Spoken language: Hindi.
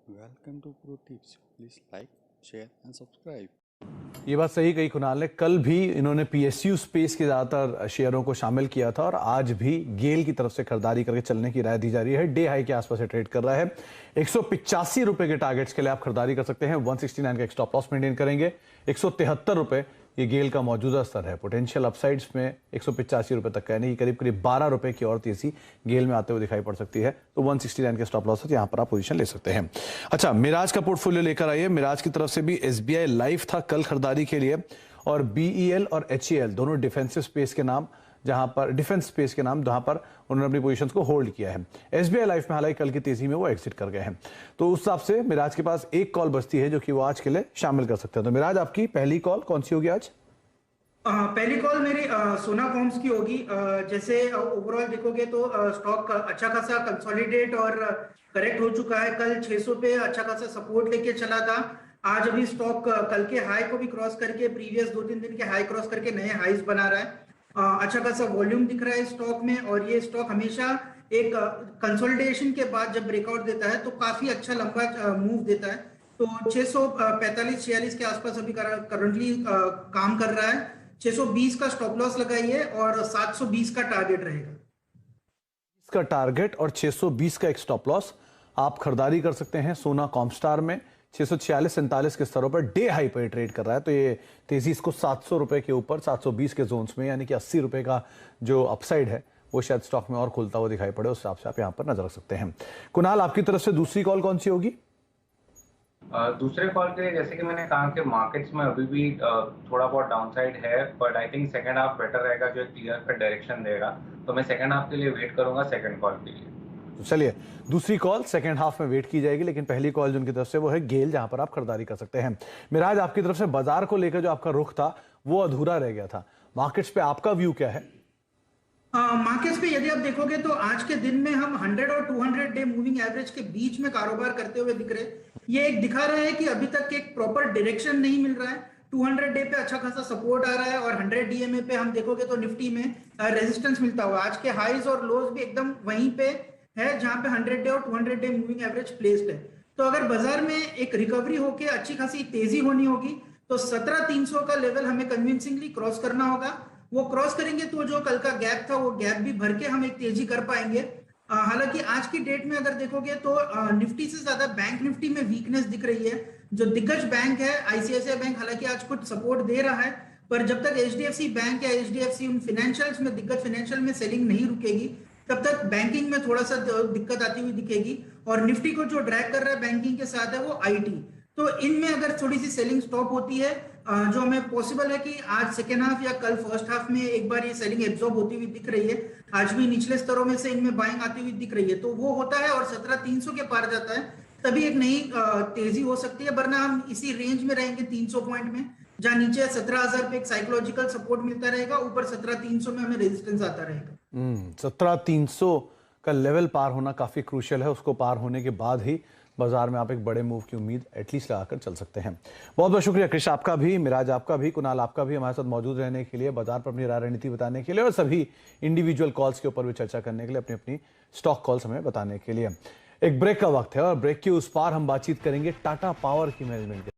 Welcome to Pro Tips. Please like, share and subscribe. ये बात सही कही कुणाल ने। कल भी इन्होंने पीएसयू स्पेस के ज़्यादातर शेयरों को शामिल किया था और आज भी गेल की तरफ से खरीदारी करके चलने की राय दी जा रही है। डे हाई के आसपास से ट्रेड कर रहा है। 185 रुपए के टारगेट्स के लिए आप खरीदारी कर सकते हैं। 169 का एक स्टॉप लॉस मेंटेन करेंगे। 173 रुपए ये गेल का मौजूदा स्तर है। पोटेंशियल अपसाइड्स में 185 रुपए तक का, यानी करीब करीब 12 रुपए की और तेजी गेल में आते हुए दिखाई पड़ सकती है। तो 169 के स्टॉप लॉस है, यहां पर आप पोजीशन ले सकते हैं। अच्छा, मिराज का पोर्टफोलियो लेकर आइए। मिराज की तरफ से भी एसबीआई लाइफ था कल खरीदारी के लिए, और बीईएल और एचईएल दोनों डिफेंसिव स्पेस के नाम, जहां पर डिफेंस स्पेस के नाम, जहां पर उन्होंने अपनी पोजीशंस को होल्ड किया है। एसबीआई लाइफ में हालांकि कल की तेजी में वो एग्जिट कर गए हैं। तो उस हिसाब से मिराज के पास एक कॉल बचती है जो कि वो आज के लिए शामिल कर सकते हैं। तो मिराज, आपकी पहली कॉल कौन सी होगी आज? पहली कॉल मेरी सोना कॉम्स की होगी। जैसे ओवरऑल देखोगे तो स्टॉक अच्छा खासा कंसोलिडेट और करेक्ट हो चुका है। कल 600 पे अच्छा खासा सपोर्ट लेके चला था। आज अभी स्टॉक कल के हाई को भी क्रॉस करके, प्रीवियस 2-3 दिन के हाई क्रॉस करके नए हाईज बना रहा है। अच्छा खासा वॉल्यूम दिख रहा है स्टॉक में, और ये स्टॉक हमेशा एक कंसोलिडेशन के बाद जब ब्रेकआउट देता है तो काफी अच्छा लंबा मूव देता है। तो 645-46 के आसपास अभी करंटली काम कर रहा है। 620 का स्टॉप लॉस लगाइए और 720 का टारगेट रहेगा। इसका टारगेट और 620 का एक स्टॉप लॉस। आप खरीदारी कर सकते हैं सोना कॉमस्टार में 646-47 के स्तरों पर डे हाई पर ट्रेड कर रहा है। तो ये तेजी इसको 700 रुपए के ऊपर 720 के जोन्स में, यानी कि 80 रुपए का जो अपसाइड है वो शायद स्टॉक में और खुलता हुआ दिखाई पड़े। उस हिसाब से आप यहां पर नजर रख सकते हैं। कुणाल, आपकी तरफ से दूसरी कॉल कौन सी होगी? दूसरे कॉल के लिए जैसे कि मैंने कहा कि मार्केट्स में अभी भी थोड़ा बहुत डाउनसाइड है, but I think second half better रहेगा, जो एक क्लियर कट डायरेक्शन देगा। तो मैं सेकंड हाफ के लिए वेट करूंगा सेकंड कॉल के लिए। तो चलिए, दूसरी कॉल सेकंड हाफ में वेट की जाएगी, लेकिन पहली कॉल जो उनकी तरफ से वो है गेल, जहां पर आप खरीदारी कर सकते हैं। मिराज, आपकी तरफ से बाजार को लेकर जो आपका रुख था वो अधूरा रह गया था। मार्केट्स पे आपका व्यू क्या है? मार्केट्स पे यदि आप देखोगे तो आज के दिन में हम 100 और 200 डे मूविंग एवरेज के बीच में कारोबार करते हुए दिख रहे। ये एक दिखा रहा है कि अभी तक एक प्रॉपर डायरेक्शन नहीं मिल रहा है। 200 डे पे अच्छा खासा सपोर्ट आ रहा है, और 100 डीएमए पे हम देखोगे तो निफ्टी में रेजिस्टेंस मिलता हुआ। आज के हाईज और लोज भी एकदम वहीं पे है जहां पे 100 डे और 200 डे मूविंग एवरेज प्लेस्ड है। तो अगर बाजार में एक रिकवरी होके अच्छी खासी तेजी होनी होगी तो 17,300 का लेवल हमें कन्विंसिंगली क्रॉस करना होगा। वो क्रॉस करेंगे तो जो कल का गैप था वो गैप भी भर के हम एक तेजी कर पाएंगे। हालांकि आज की डेट में अगर देखोगे तो निफ्टी से ज्यादा बैंक निफ्टी में वीकनेस दिख रही है। जो दिग्गज बैंक है आईसीआईसीआई बैंक, हालांकि आज कुछ सपोर्ट दे रहा है, पर जब तक एचडीएफसी बैंक या एचडीएफसी उन फाइनेंशियल्स में, दिग्गज फाइनेंशियल में सेलिंग नहीं रुकेगी, तब तक बैंकिंग में थोड़ा सा दिक्कत आती हुई दिखेगी। और निफ्टी को जो ड्रैग कर रहा है बैंकिंग के साथ है वो आईटी। तो इनमें अगर थोड़ी सी सेलिंग स्टॉप होती है, जो हमें पॉसिबल है कि आज सेकेंड हाफ या कल फर्स्ट हाफ में एक बार ये सेलिंग एब्जॉर्ब होती हुई दिख रही है। आज भी निचले स्तरों में से इनमें बाइंग आती हुई दिख रही है, तो वो होता है और 17,300 के पार जाता है, तभी एक नई तेजी हो सकती है। वरना हम इसी रेंज में रहेंगे 300 पॉइंट में, जहां नीचे 17,000 पे एक साइकोलॉजिकल सपोर्ट मिलता रहेगा, ऊपर 17,300 में हमें रेजिस्टेंस आता रहेगा। 17,300 का लेवल पार होना काफी क्रूशियल है। उसको पार होने के बाद ही बाजार में आप एक बड़े मूव की उम्मीद एटलीस्ट लगाकर चल सकते हैं। बहुत बहुत शुक्रिया कृष आपका भी, मिराज आपका भी, कुणाल आपका भी हमारे साथ मौजूद रहने के लिए, बाजार पर अपनी राय रणनीति बताने के लिए, और सभी इंडिविजुअल कॉल्स के ऊपर भी चर्चा करने के लिए, अपनी अपनी स्टॉक कॉल्स हमें बताने के लिए। एक ब्रेक का वक्त है और ब्रेक के उस पार हम बातचीत करेंगे टाटा पावर की मैनेजमेंट के